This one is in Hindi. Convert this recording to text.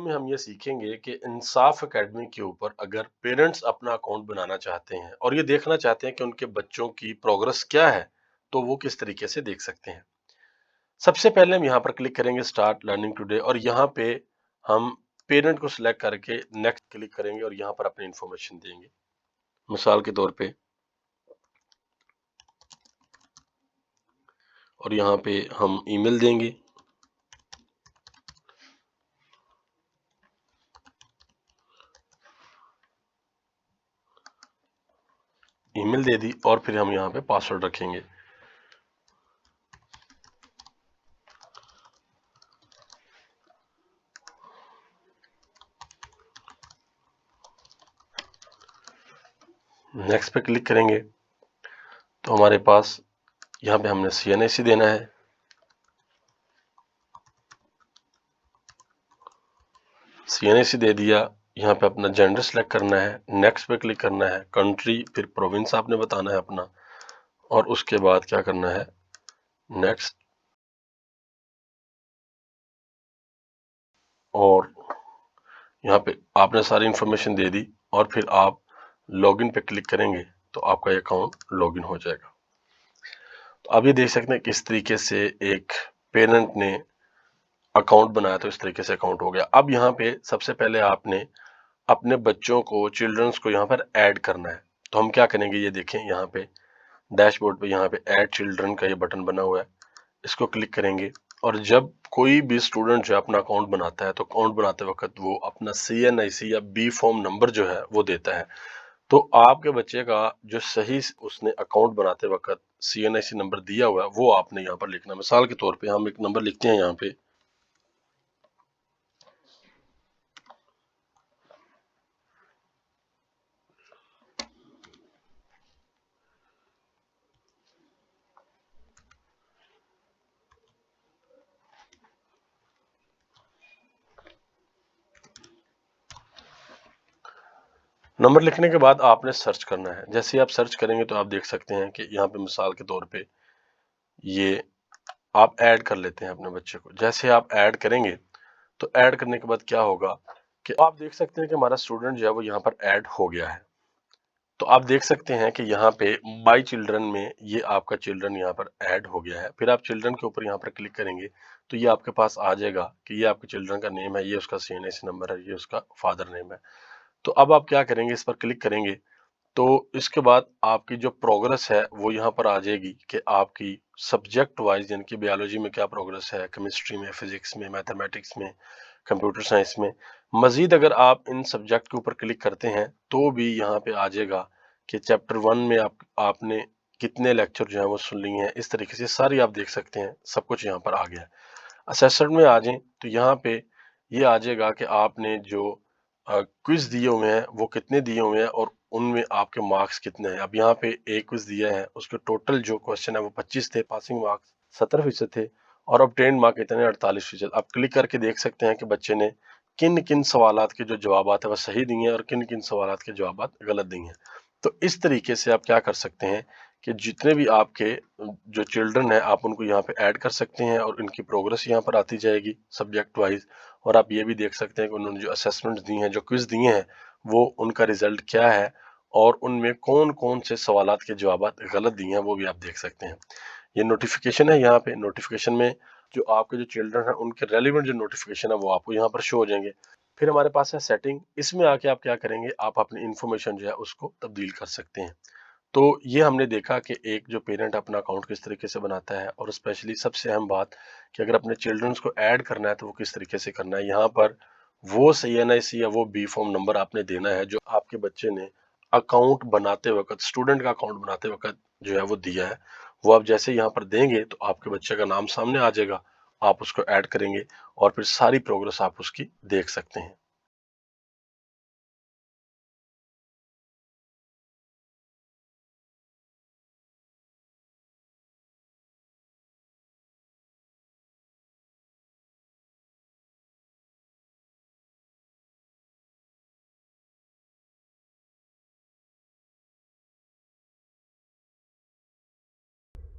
में हम ये सीखेंगे कि इंसाफ एकेडमी के ऊपर अगर पेरेंट्स अपना अकाउंट बनाना चाहते हैं और ये देखना चाहते हैं कि उनके बच्चों की प्रोग्रेस क्या है, तो वो किस तरीके से देख सकते हैं। सबसे पहले हम यहाँ पर क्लिक करेंगे स्टार्ट लर्निंग टुडे और यहाँ पे हम पेरेंट को सिलेक्ट करके नेक्स्ट क्लिक करेंगे और यहाँ पर अपनी इंफॉर्मेशन देंगे। मिसाल के तौर पे और यहाँ पे हम ईमेल देंगे। ईमेल दे दी और फिर हम यहाँ पे पासवर्ड रखेंगे। नेक्स्ट पे क्लिक करेंगे तो हमारे पास यहाँ पे हमने CNIC देना है। CNIC दे दिया, यहाँ पे अपना जेंडर सेलेक्ट करना है, नेक्स्ट पे क्लिक करना है, कंट्री फिर प्रोविंस आपने बताना है अपना और उसके बाद क्या करना है नेक्स्ट और यहाँ पे आपने सारी इंफॉर्मेशन दे दी और फिर आप लॉगिन पे क्लिक करेंगे तो आपका ये अकाउंट लॉगिन हो जाएगा। तो आप ये देख सकते हैं किस तरीके से एक पेरेंट ने अकाउंट बनाया तो इस तरीके से अकाउंट हो गया। अब यहाँ पे सबसे पहले आपने अपने बच्चों को चिल्ड्रंस को यहाँ पर ऐड करना है। तो हम क्या करेंगे ये देखें, यहाँ पे डैशबोर्ड पे यहाँ पे ऐड चिल्ड्रन का ये बटन बना हुआ है, इसको क्लिक करेंगे और जब कोई भी स्टूडेंट जो है अपना अकाउंट बनाता है तो अकाउंट बनाते वक्त वो अपना CNIC या B फॉर्म नंबर जो है वो देता है। तो आपके बच्चे का जो सही उसने अकाउंट बनाते वक्त CNIC नंबर दिया हुआ है वो आपने यहाँ पर लिखना। मिसाल के तौर पे हम एक नंबर लिखते हैं यहाँ पे नंबर लिखने के बाद आपने सर्च करना है। जैसे ही आप सर्च करेंगे तो आप देख सकते हैं कि यहाँ पे मिसाल के तौर पे ये आप ऐड कर लेते हैं अपने बच्चे को। जैसे आप ऐड करेंगे तो ऐड करने के बाद क्या होगा कि आप देख सकते हैं कि हमारा स्टूडेंट जो है वो यहाँ पर ऐड हो गया है। तो आप देख सकते हैं कि यहाँ पे माई चिल्ड्रन में ये आपका चिल्ड्रन यहाँ पर ऐड हो गया है। फिर आप चिल्ड्रन के ऊपर यहाँ पर क्लिक करेंगे तो ये आपके पास आ जाएगा कि ये आपके चिल्ड्रन का नेम है, ये उसका CNIC नंबर है, ये उसका फादर नेम है। तो अब आप क्या करेंगे, इस पर क्लिक करेंगे तो इसके बाद आपकी जो प्रोग्रेस है वो यहाँ पर आ जाएगी कि आपकी सब्जेक्ट वाइज यानी कि बायोलॉजी में क्या प्रोग्रेस है, केमिस्ट्री में, फिजिक्स में, मैथमेटिक्स में, कंप्यूटर साइंस में। मजीद अगर आप इन सब्जेक्ट के ऊपर क्लिक करते हैं तो भी यहाँ पे आ जाएगा कि चैप्टर 1 में आपने कितने लेक्चर जो है वो सुन लिए हैं। इस तरीके से सारी आप देख सकते हैं, सब कुछ यहाँ पर आ गया है। असेसमेंट में आ जाएं तो यहाँ पे ये आ जाएगा कि आपने जो क्विज दिए हुए हैं वो कितने दिए हुए हैं और उनमें आपके मार्क्स कितने हैं। अब यहाँ पे एक क्विज दिया है, उसके टोटल जो क्वेश्चन है वो 25 थे, पासिंग मार्क्स 70% थे और ऑब्टेन्ड मार्क कितने 48%। आप क्लिक करके देख सकते हैं कि बच्चे ने किन किन सवालात के जो जवाब है वह सही दिए हैं और किन किन सवालात के जवाब गलत दिए हैं। तो इस तरीके से आप क्या कर सकते हैं कि जितने भी आपके जो चिल्ड्रन है आप उनको यहाँ पे ऐड कर सकते हैं और इनकी प्रोग्रेस यहाँ पर आती जाएगी सब्जेक्ट वाइज। और आप ये भी देख सकते हैं कि उन्होंने जो असेसमेंट दी हैं, जो क्विज दिए हैं, वो उनका रिजल्ट क्या है और उनमें कौन कौन से सवालात के जवाब गलत दिए हैं वो भी आप देख सकते हैं। ये नोटिफिकेशन है, यहाँ पे नोटिफिकेशन में जो आपके जो चिल्ड्रन है उनके रेलिवेंट जो नोटिफिकेशन है वो आपको यहाँ पर शो हो जाएंगे। फिर हमारे पास है सेटिंग, इसमें आके आप क्या करेंगे, आप अपनी इंफॉर्मेशन जो है उसको तब्दील कर सकते हैं। तो ये हमने देखा कि एक जो पेरेंट अपना अकाउंट किस तरीके से बनाता है और स्पेशली सबसे अहम बात कि अगर अपने चिल्ड्रंस को ऐड करना है तो वो किस तरीके से करना है। यहाँ पर वो CNIC या वो B फॉर्म नंबर आपने देना है जो आपके बच्चे ने अकाउंट बनाते वक्त, स्टूडेंट का अकाउंट बनाते वक्त जो है वो दिया है। वो आप जैसे यहाँ पर देंगे तो आपके बच्चे का नाम सामने आ जाएगा, आप उसको ऐड करेंगे और फिर सारी प्रोग्रेस आप उसकी देख सकते हैं।